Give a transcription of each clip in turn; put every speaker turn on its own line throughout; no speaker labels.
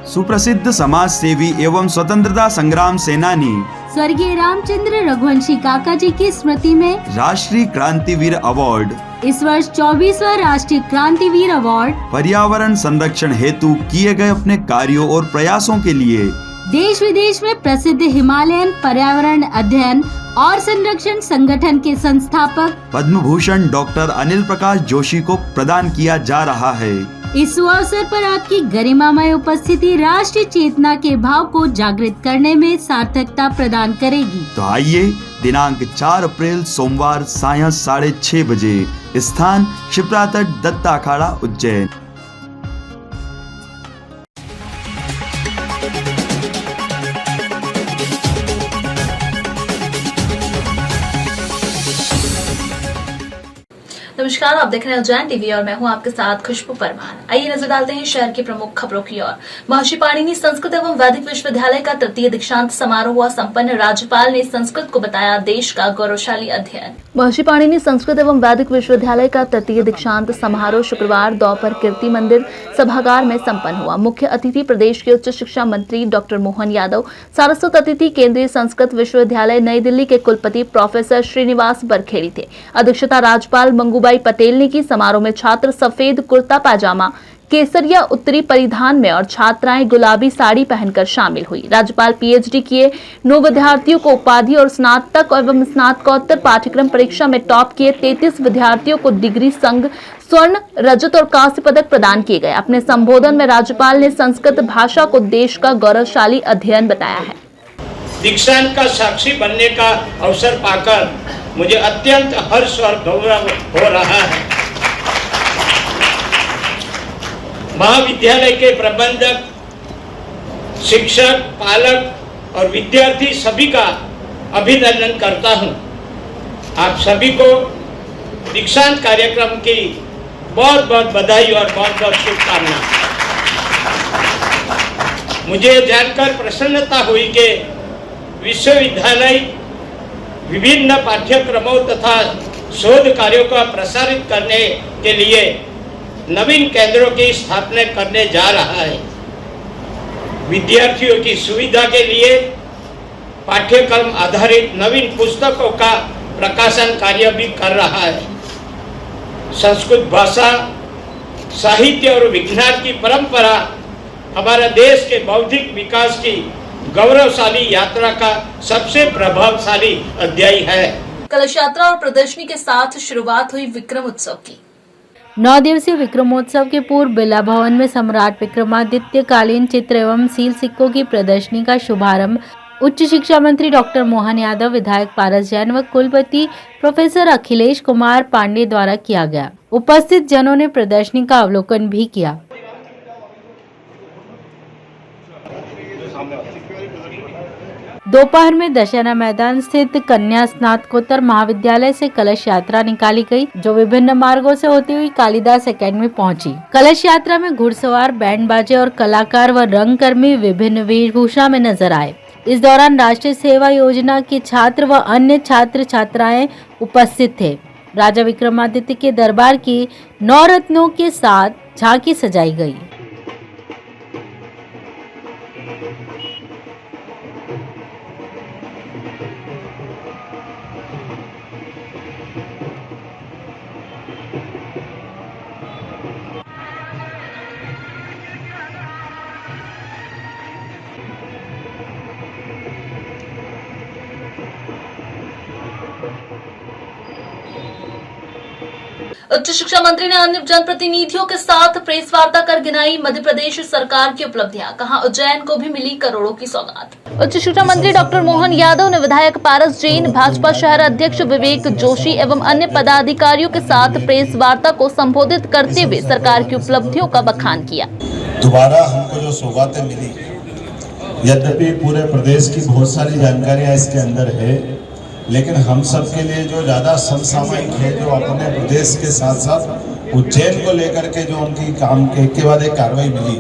सुप्रसिद्ध समाज सेवी एवं स्वतंत्रता संग्राम सेनानी
स्वर्गीय रामचंद्र रघुवंशी काका जी की स्मृति में
राष्ट्रीय क्रांतिवीर अवार्ड,
इस वर्ष 24वां राष्ट्रीय क्रांतिवीर अवार्ड
पर्यावरण संरक्षण हेतु किए गए अपने कार्यों और प्रयासों के लिए
देश विदेश में प्रसिद्ध हिमालयन पर्यावरण अध्ययन और संरक्षण संगठन के संस्थापक
पद्म भूषण डॉक्टर अनिल प्रकाश जोशी को प्रदान किया जा रहा है।
इस अवसर पर आपकी गरिमामय उपस्थिति राष्ट्रीय चेतना के भाव को जागृत करने में सार्थकता प्रदान करेगी।
तो आइए, दिनांक 4 अप्रैल सोमवार सायं 6:30 बजे, स्थान शिप्रा तट दत्ता अखाड़ा उज्जैन।
नमस्कार, आप देख रहे हैं उज्जैन टीवी और मैं हूं आपके साथ खुशबू परमार। आइए नजर डालते हैं शहर की प्रमुख खबरों की ओर। महर्षि पाणिनि संस्कृत एवं वैदिक विश्वविद्यालय का तृतीय दीक्षांत समारोह हुआ संपन्न। राज्यपाल ने संस्कृत को बताया देश का गौरवशाली अध्ययन। महर्षि पाणिनि संस्कृत एवं वैदिक विश्वविद्यालय का तृतीय दीक्षांत समारोह शुक्रवार दोपहर कीर्ति मंदिर सभागार में संपन्न हुआ। मुख्य अतिथि प्रदेश के उच्च शिक्षा मंत्री डॉक्टर मोहन यादव, सारस्वत अतिथि केंद्रीय संस्कृत विश्वविद्यालय नई दिल्ली के कुलपति प्रोफेसर श्रीनिवास बरखेड़ी थे। अध्यक्षता राज्यपाल मंगूबाई पटेल ने की। समारोह में छात्र सफेद कुर्ता पाजामा, केसरिया उत्तरी परिधान में और छात्राएं गुलाबी साड़ी पहनकर शामिल हुई। राज्यपाल पीएचडी किए 9 विद्यार्थियों को उपाधि और स्नातक एवं स्नातकोत्तर पाठ्यक्रम परीक्षा में टॉप किए 33 विद्यार्थियों को डिग्री संघ स्वर्ण, रजत और कांस्य पदक प्रदान किए गए। अपने संबोधन में राज्यपाल ने संस्कृत भाषा को देश का गौरवशाली अध्ययन बताया है।
दीक्षांत का साक्षी बनने का अवसर पाकर मुझे अत्यंत हर्ष और गौरव हो रहा है। महाविद्यालय के प्रबंधक, शिक्षक, पालक और विद्यार्थी सभी का अभिनंदन करता हूं। आप सभी को दीक्षांत कार्यक्रम की बहुत बहुत बधाई और बहुत बहुत शुभकामनाएं। मुझे जानकर प्रसन्नता हुई कि विश्वविद्यालय विभिन्न पाठ्यक्रमों तथा शोध कार्यों का प्रसारित करने के लिए नवीन केंद्रों की स्थापना करने जा रहा है। विद्यार्थियों की सुविधा के लिए पाठ्यक्रम आधारित नवीन पुस्तकों का प्रकाशन कार्य भी कर रहा है। संस्कृत भाषा, साहित्य और विज्ञान की परंपरा हमारे देश के बौद्धिक विकास की गौरवशाली यात्रा का सबसे प्रभावशाली अध्याय है।
कलश यात्रा और प्रदर्शनी के साथ शुरुआत हुई विक्रम उत्सव की।
9 दिवसीय विक्रमोत्सव के पूर्व बिरला भवन में सम्राट विक्रमादित्य कालीन चित्र एवं सील सिक्कों की प्रदर्शनी का शुभारंभ उच्च शिक्षा मंत्री डॉक्टर मोहन यादव, विधायक पारस जैन व कुलपति प्रोफेसर अखिलेश कुमार पांडे द्वारा किया गया। उपस्थित जनों ने प्रदर्शनी का अवलोकन भी किया। दोपहर में दशहरा मैदान स्थित कन्या स्नातकोत्तर महाविद्यालय से कलश यात्रा निकाली गई, जो विभिन्न मार्गों से होती हुई कालिदास एकेडमी पहुंची। कलश यात्रा में घुड़सवार, बैंड बाजे और कलाकार व रंगकर्मी विभिन्न वेशभूषा में नजर आए। इस दौरान राष्ट्रीय सेवा योजना के छात्र व अन्य छात्र छात्राएं उपस्थित थे। राजा विक्रमादित्य के दरबार की 9 रत्नों के साथ झांकी सजाई गई।
उच्च शिक्षा मंत्री ने अन्य जनप्रतिनिधियों के साथ प्रेस वार्ता कर गिनाई मध्य प्रदेश सरकार की उपलब्धियां। कहा, उज्जैन को भी मिली करोड़ों की सौगात। उच्च शिक्षा मंत्री डॉक्टर मोहन यादव ने विधायक पारस जैन, भाजपा शहर अध्यक्ष विवेक जोशी एवं अन्य पदाधिकारियों के साथ प्रेस वार्ता को संबोधित करते हुए सरकार की उपलब्धियों का बखान किया।
दोबारा हमको जो सौगातें मिली, यद्यपि पूरे प्रदेश की बहुत सारी जानकारियां इसके अंदर है, लेकिन हम सब के लिए जो ज़्यादा समसामयिक है, जो अपने प्रदेश के साथ साथ उज्जैन को लेकर के जो उनकी काम के बाद एक कार्रवाई मिली।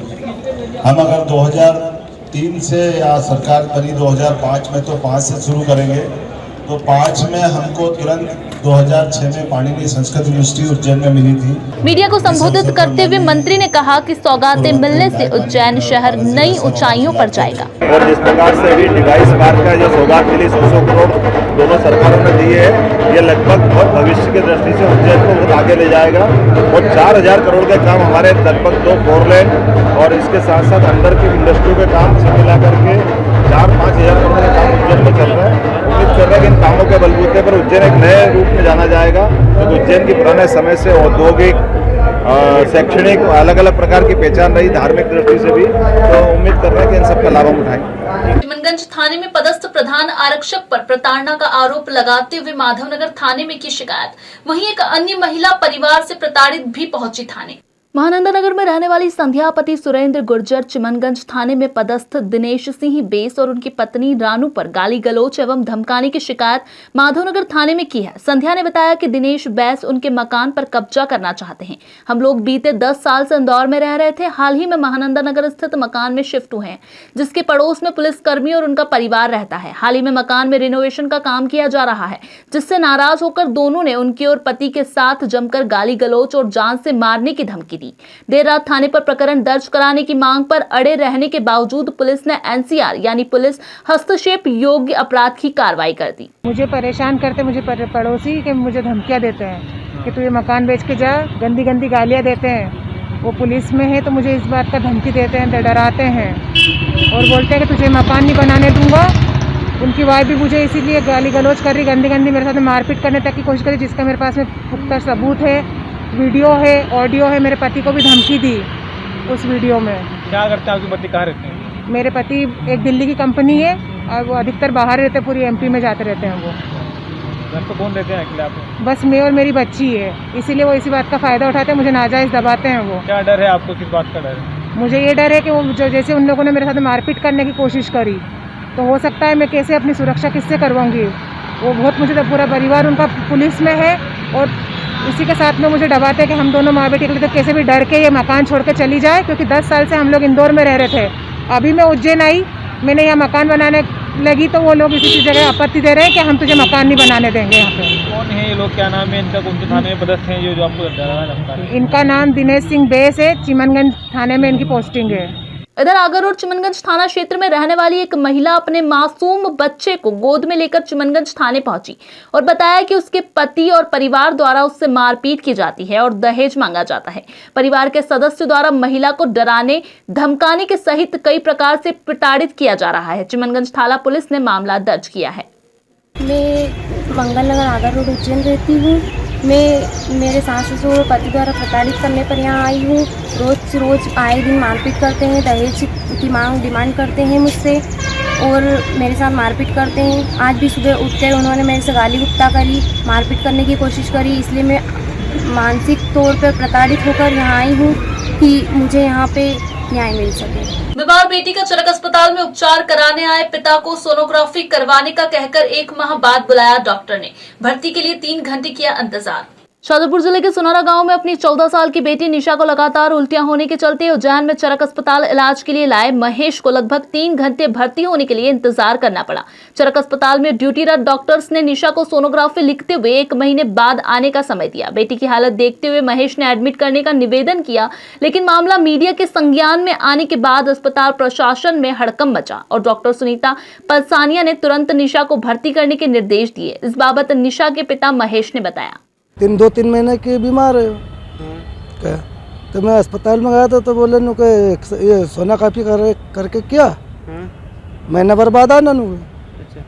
हम अगर 2003 से या सरकार बनी 2005 में, तो 5 से शुरू करेंगे, तो 5 में हमको तुरंत 2006 में पाणिनि संस्कृत यूनिवर्सिटी उज्जैन में मिली थी।
मीडिया को संबोधित करते हुए मंत्री ने कहा कि सौगातें मिलने से उज्जैन शहर नई ऊंचाइयों पर जाएगा।
और जिस प्रकार से अभी 2.5 बार का जो सौगात मिली 100 करोड़ दोनों सरकारों ने दिए है, ये लगभग और भविष्य की दृष्टि से उज्जैन को बहुत आगे ले जाएगा। और 4000 करोड़ के काम हमारे लगभग 2 4 लेन और इसके साथ साथ अंदर की इंडस्ट्रियों के काम सब मिला करके 4-5 हजार करोड़ का काम उज्जैन में चल रहा है। उम्मीद कर रहे हैं कि इन कामों के बलबूते पर उज्जैन एक नए रूप में जाना जाएगा। तो उज्जैन की पुराने समय से औद्योगिक शैक्षणिक अलग अलग प्रकार की पहचान रही, धार्मिक दृष्टि से भी, तो उम्मीद कर रहे हैं कि इन सबका लाभ हम उठाएंगे।
चिमनगंज थाने में पदस्थ प्रधान आरक्षक पर प्रताड़ना का आरोप लगाते हुए माधवनगर थाने में की शिकायत। वहीं एक अन्य महिला परिवार से प्रताड़ित भी पहुंची थाने।
महानंदा नगर में रहने वाली संध्यापति सुरेंद्र गुर्जर चिमनगंज थाने में पदस्थ दिनेश सिंह बेस और उनकी पत्नी रानू पर गाली गलौच एवं धमकाने की शिकायत माधवनगर थाने में की है। संध्या ने बताया कि दिनेश बैस उनके मकान पर कब्जा करना चाहते हैं। हम लोग बीते 10 साल से इंदौर में रह रहे थे, हाल ही में महानंदा नगर स्थित मकान में शिफ्ट हुए हैं, जिसके पड़ोस में पुलिसकर्मी और उनका परिवार रहता है। हाल ही में मकान में रिनोवेशन का काम किया जा रहा है, जिससे नाराज होकर दोनों ने उनकी और पति के साथ जमकर गाली गलौच और जान से मारने की धमकी। देर रात थाने पर प्रकरण दर्ज कराने की मांग पर अड़े रहने के बावजूद पुलिस ने एनसीआर यानी पुलिस हस्तक्षेप योग्य अपराध की कार्रवाई कर दी।
मुझे परेशान करते, मुझे पड़ोसी के मुझे धमकियां देते हैं कि तू ये मकान बेच के जा, गंदी गंदी गालियां देते हैं। वो पुलिस में है तो मुझे इस बात का धमकी देते हैं, डराते हैं और बोलते हैं कि तुझे मकान नहीं बनाने दूंगा। उनकी वाइफ भी मुझे इसीलिए गाली गलौज कर रही, गंदी गंदी मेरे साथ मारपीट करने तक की कोशिश करी, जिसका मेरे पास में पुख्ता सबूत है, वीडियो है, ऑडियो है। मेरे पति को भी धमकी दी उस वीडियो में।
क्या करते हैं आपके पति, कहाँ रहते हैं?
मेरे पति एक दिल्ली की कंपनी है और वो अधिकतर बाहर रहते हैं, पूरी एमपी में जाते रहते हैं। वो
घर पे कौन रहते हैं अकेले आप?
बस मैं और मेरी बच्ची है, इसीलिए वो इसी बात का फ़ायदा उठाते हैं, मुझे नाजायज़ दबाते हैं। वो
क्या डर है आपको, किस बात का डर है?
मुझे ये डर है कि वो जो जैसे उन लोगों ने मेरे साथ मारपीट करने की कोशिश करी, तो हो सकता है मैं कैसे अपनी सुरक्षा किससे करवाऊँगी। वो बहुत, मुझे तो पूरा परिवार उनका पुलिस में है और इसी के साथ में मुझे दबाते हैं कि हम दोनों माँ बेटी के लिए तो कैसे भी डर के ये मकान छोड़ के चली जाए, क्योंकि 10 साल से हम लोग इंदौर में रह रहे थे। अभी मैं उज्जैन आई, मैंने यहाँ मकान बनाने लगी तो वो लोग इसी जगह आपत्ति दे रहे हैं कि हम तुझे मकान नहीं बनाने देंगे। यहाँ पे
कौन है ये लोग, क्या नाम है इनका, कौन से थाने में पदस्थ हैं जो आपको डरा है?
इनका नाम दिनेश सिंह बेस है, चिमनगंज थाने में इनकी पोस्टिंग है।
इधर आगर और चिमनगंज थाना क्षेत्र में रहने वाली एक महिला अपने मासूम बच्चे को गोद में लेकर चिमनगंज थाने पहुंची और बताया कि उसके पति और परिवार द्वारा उससे मारपीट की जाती है और दहेज मांगा जाता है। परिवार के सदस्यों द्वारा महिला को डराने, धमकाने के सहित कई प्रकार से प्रताड़ित किया जा रहा है। चिमनगंज थाना पुलिस ने मामला दर्ज किया है।
मैं मंगल नगर आगर रोड उज्जैन रहती हूँ। मैं मेरे सास ससुर और पति द्वारा प्रताड़ित करने पर यहाँ आई हूँ। रोज़ आए दिन मारपीट करते हैं, दहेज की डिमांड करते हैं मुझसे और मेरे साथ मारपीट करते हैं। आज भी सुबह उठकर उन्होंने मेरे से गाली गुप्ता करी, मारपीट करने की कोशिश करी, इसलिए मैं मानसिक तौर पर प्रताड़ित होकर यहाँ आई हूँ कि मुझे यहाँ पे न्याय मिल सके।
बीमार बेटी का चरक अस्पताल में उपचार कराने आए पिता को सोनोग्राफी करवाने का कहकर 1 माह बाद बुलाया डॉक्टर ने। भर्ती के लिए 3 घंटे किया इंतजार।
शाजापुर जिले के सुनारा गांव में अपनी 14 साल की बेटी निशा को लगातार उल्टियां होने के चलते उज्जैन में चरक अस्पताल इलाज के लिए लाए महेश को लगभग 3 घंटे भर्ती होने के लिए इंतजार करना पड़ा। चरक अस्पताल में ड्यूटीरत डॉक्टर्स ने निशा को सोनोग्राफी लिखते हुए 1 महीने बाद आने का समय दिया। बेटी की हालत देखते हुए महेश ने एडमिट करने का निवेदन किया, लेकिन मामला मीडिया के संज्ञान में आने के बाद अस्पताल प्रशासन में हड़कंप मचा और डॉक्टर सुनीता पलसानिया ने तुरंत निशा को भर्ती करने के निर्देश दिए। इस बाबत निशा के पिता महेश ने बताया।
2-3 महीने की बीमार है क्या, तो मैं अस्पताल में गया था तो बोले नु के ये सोनोग्राफी करके किया, महीना भर बाद आना नु।
अच्छा,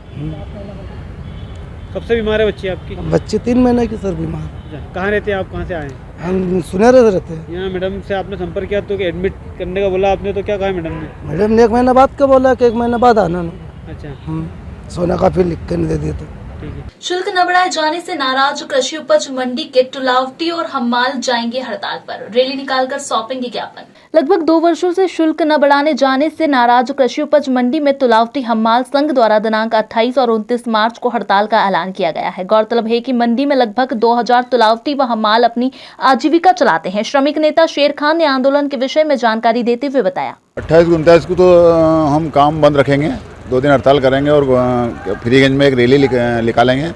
कब से बीमार है बच्ची आपकी?
बच्ची 3 महीने की सर बीमार।
कहाँ रहते हैं आप, कहाँ से आए?
हम सुनेरे रहते हैं।
यहाँ मैडम से आपने संपर्क किया तो एडमिट करने का बोला आपने, तो क्या कहा मैडम ने?
मैडम ने 1 महीना बाद के बोला कि 1 महीने बाद आना नु।
अच्छा,
सोनोग्राफी लिख के नहीं दे दिए तो।
शुल्क न बढ़ाए जाने से नाराज कृषि उपज मंडी के तुलावटी और हम्माल जाएंगे हड़ताल पर। रैली निकालकर सौंपेंगे ज्ञापन।
लगभग 2 वर्षों से शुल्क न बढ़ाने जाने से नाराज कृषि उपज मंडी में तुलावटी हम्माल संघ द्वारा दिनांक 28 और 29 मार्च को हड़ताल का ऐलान किया गया है। गौरतलब है कि मंडी में लगभग 2000 तुलावटी व हम्माल अपनी आजीविका चलाते हैं। श्रमिक नेता शेर खान ने आंदोलन के विषय में जानकारी देते हुए बताया।
28-29 को तो हम काम बंद रखेंगे, 2 दिन हड़ताल करेंगे और फ्रीगंज में एक रैली निकालेंगे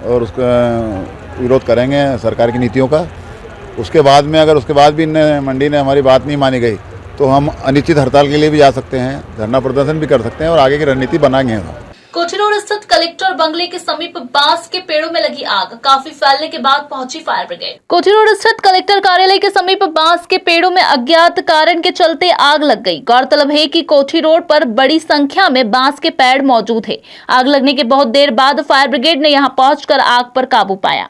और उसका विरोध करेंगे सरकार की नीतियों का। उसके बाद भी मंडी ने हमारी बात नहीं मानी गई तो हम अनिश्चित हड़ताल के लिए भी जा सकते हैं, धरना प्रदर्शन भी कर सकते हैं और आगे की रणनीति बनाएंगे।
कोठी रोड स्थित कलेक्टर बंगले के समीप बांस के पेड़ों में लगी आग काफी फैलने के बाद पहुंची फायर ब्रिगेड।
कोठी रोड स्थित कलेक्टर कार्यालय के समीप बांस के पेड़ों में अज्ञात कारण के चलते आग लग गई। गौरतलब है कि कोठी रोड पर बड़ी संख्या में बांस के पेड़ मौजूद है। आग लगने के बहुत देर बाद फायर ब्रिगेड ने यहां पहुंचकर आग पर काबू पाया।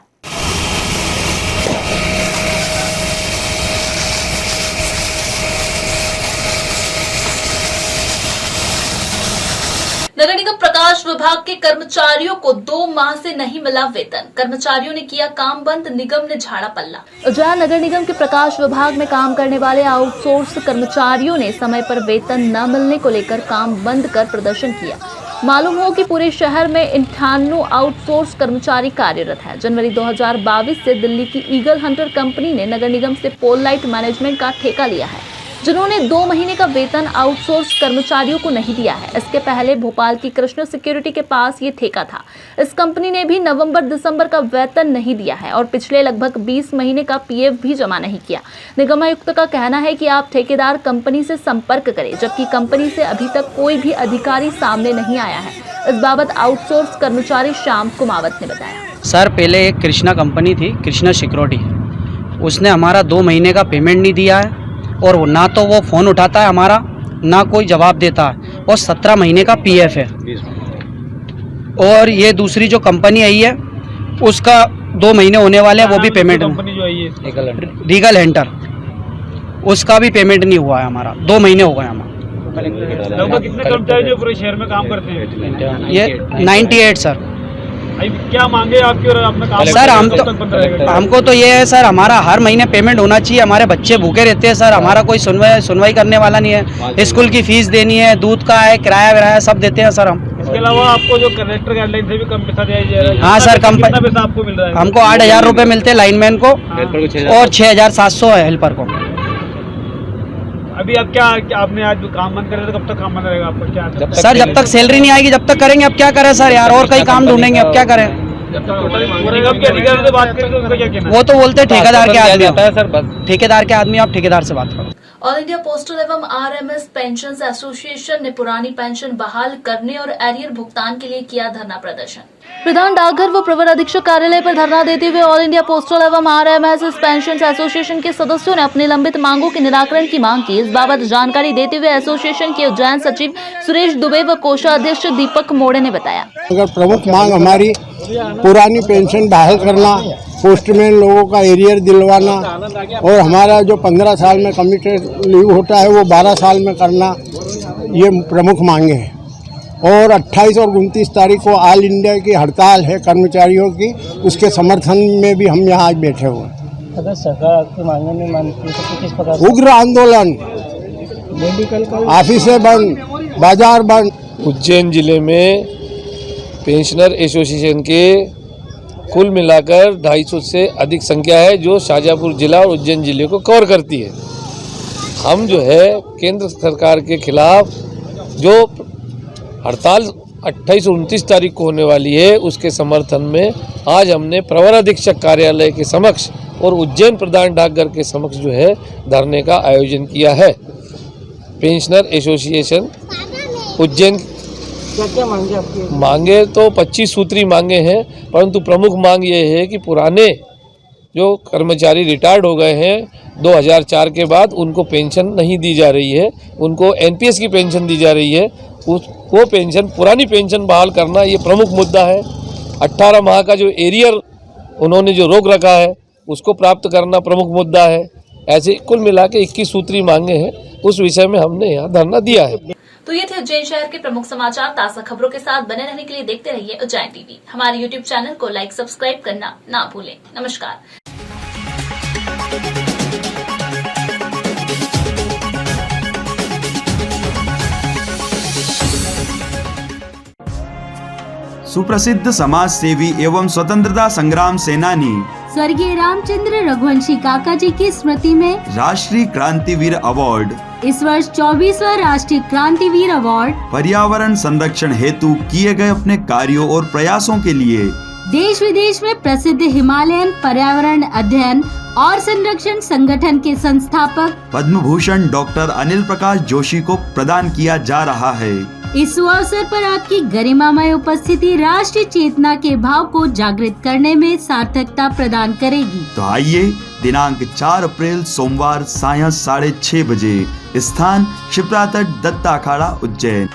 नगर निगम प्रकाश विभाग के कर्मचारियों को 2 माह से नहीं मिला वेतन। कर्मचारियों ने किया काम बंद, निगम ने झाड़ा पल्ला। उज्जैन नगर निगम के प्रकाश विभाग में काम करने वाले आउटसोर्स कर्मचारियों ने समय पर वेतन न मिलने को लेकर काम बंद कर प्रदर्शन किया। मालूम हो कि पूरे शहर में 98 आउटसोर्स कर्मचारी कार्यरत है। जनवरी 2022 से दिल्ली की ईगल हंटर कंपनी ने नगर निगम से पोल लाइट मैनेजमेंट का ठेका लिया है, जिन्होंने 2 महीने का वेतन आउटसोर्स कर्मचारियों को नहीं दिया है। इसके पहले भोपाल की कृष्ण सिक्योरिटी के पास ये ठेका था। इस कंपनी ने भी नवंबर-दिसंबर का वेतन नहीं दिया है और पिछले लगभग 20 महीने का पीएफ भी जमा नहीं किया। निगमायुक्त का कहना है कि आप ठेकेदार कंपनी से संपर्क करें, जबकि कंपनी से अभी तक कोई भी अधिकारी सामने नहीं आया है। इस बाबत आउटसोर्स कर्मचारी श्याम कुमावत ने बताया।
सर, पहले एक कृष्णा कंपनी थी, कृष्णा सिक्योरिटी, उसने हमारा 2 महीने का पेमेंट नहीं दिया है और ना तो वो फ़ोन उठाता है हमारा, ना कोई जवाब देता है, और 17 महीने का पीएफ है। और ये दूसरी जो कंपनी आई है उसका 2 महीने होने वाले हैं, वो भी पेमेंट,
कंपनी जो आई है
रीगल हेंटर, उसका भी पेमेंट नहीं हुआ है हमारा। 2 महीने हो गए हमारा।
लगभग कितने कर्मचारी जो पूरे शहर में काम करते हैं?
ये 98 सर।
क्या मांगे आपकी और अपना काम?
सर हमको तो ये है सर, हमारा हर महीने पेमेंट होना चाहिए। हमारे बच्चे भूखे रहते हैं सर, हमारा कोई सुनवाई करने वाला नहीं है। स्कूल की फीस देनी है, दूध का है, किराया विराया सब देते हैं सर हम।
इसके अलावा आपको जो कलेक्टर गाइडलाइन से भी कम पैसा दिया जा रहा है?
हाँ सर, कम
कितना पैसा आपको मिल रहा है?
हमको 8,000 रुपये मिलते हैं लाइनमैन को, और 6,700 है हेल्पर को।
अभी आप क्या आपने आज काम बंद करे तो कब तक काम बंद रहेगा आपका? क्या
सर, जब तक सैलरी नहीं आएगी जब तक करेंगे। अब क्या करें सर यार, और कहीं काम ढूंढेंगे, अब क्या करें।
निगम के अधिकारी से बात करें तो उनका क्या कहना है?
वो तो बोलते हैं ठेकेदार के आदमी आता है सर, बस ठेकेदार के आदमी, आप ठेकेदार से बात करो।
ऑल इंडिया पोस्टल एवं आरएमएस पेंशन एसोसिएशन ने पुरानी पेंशन बहाल करने और एरियर भुगतान के लिए किया धरना प्रदर्शन।
प्रधान डाकघर व प्रवर अधीक्षक कार्यालय पर धरना देते हुए ऑल इंडिया पोस्टल एवं आरएमएस पेंशन एसोसिएशन के सदस्यों ने अपनी लंबित मांगों के निराकरण की मांग की। इस बाबत जानकारी देते हुए एसोसिएशन के उज्जैन सचिव सुरेश दुबे व कोषाध्यक्ष दीपक मोड़े ने बताया।
अगर प्रमुख मांग हमारी पुरानी पेंशन बहाल करना, पोस्टमैन लोगों का एरियर दिलवाना और हमारा जो 15 साल में कमिटेड लीव होता है वो 12 साल में करना, ये प्रमुख मांगे हैं। और 28 और 29 तारीख को ऑल इंडिया की हड़ताल है कर्मचारियों की, उसके समर्थन में भी हम यहाँ आज बैठे हुए हैं।
अगर सरकार आपकी मांगे नहीं मानती तो किस प्रकार?
उग्र आंदोलन, ऑफिसें बंद, बाजार बंद।
उज्जैन जिले में पेंशनर एसोसिएशन के कुल मिलाकर 250 से अधिक संख्या है, जो शाहजहाँपुर जिला और उज्जैन जिले को कवर करती है। हम जो है केंद्र सरकार के खिलाफ जो हड़ताल 28 और 29 तारीख को होने वाली है, उसके समर्थन में आज हमने प्रवर अधीक्षक कार्यालय के समक्ष और उज्जैन प्रधान डाकघर के समक्ष जो है धरने का आयोजन किया है। पेंशनर एसोसिएशन उज्जैन
क्या मांगे आपकी?
मांगे तो 25 सूत्री मांगे हैं, परंतु प्रमुख मांग ये है कि पुराने जो कर्मचारी रिटायर्ड हो गए हैं 2004 के बाद, उनको पेंशन नहीं दी जा रही है, उनको एनपीएस की पेंशन दी जा रही है। वो पेंशन, पुरानी पेंशन बहाल करना ये प्रमुख मुद्दा है। 18 माह का जो एरियर उन्होंने जो रोक रखा है उसको प्राप्त करना प्रमुख मुद्दा है। ऐसे कुल मिला के 21 सूत्री मांगे हैं, उस विषय में हमने यहाँ धरना दिया है।
तो ये थे उज्जैन शहर के प्रमुख समाचार। ताज़ा खबरों के साथ बने रहने के लिए देखते रहिए उज्जैन टीवी। हमारे यूट्यूब चैनल को लाइक सब्सक्राइब करना ना भूलें। नमस्कार।
सुप्रसिद्ध समाज सेवी एवं स्वतंत्रता संग्राम सेनानी
स्वर्गीय रामचंद्र रघुवंशी काका जी की स्मृति में
राष्ट्रीय क्रांतिवीर अवार्ड,
इस वर्ष 24वां राष्ट्रीय क्रांतिवीर अवार्ड,
पर्यावरण संरक्षण हेतु किए गए अपने कार्यों और प्रयासों के लिए
देश विदेश में प्रसिद्ध हिमालयन पर्यावरण अध्ययन और संरक्षण संगठन के संस्थापक
पद्म भूषण डॉक्टर अनिल प्रकाश जोशी को प्रदान किया जा रहा है।
इस अवसर पर आपकी गरिमामय उपस्थिति राष्ट्रीय चेतना के भाव को जागृत करने में सार्थकता प्रदान करेगी।
तो आइए, दिनांक 4 अप्रैल सोमवार सायं 6:30 बजे, स्थान शिप्रा तट दत्ता अखाड़ा उज्जैन।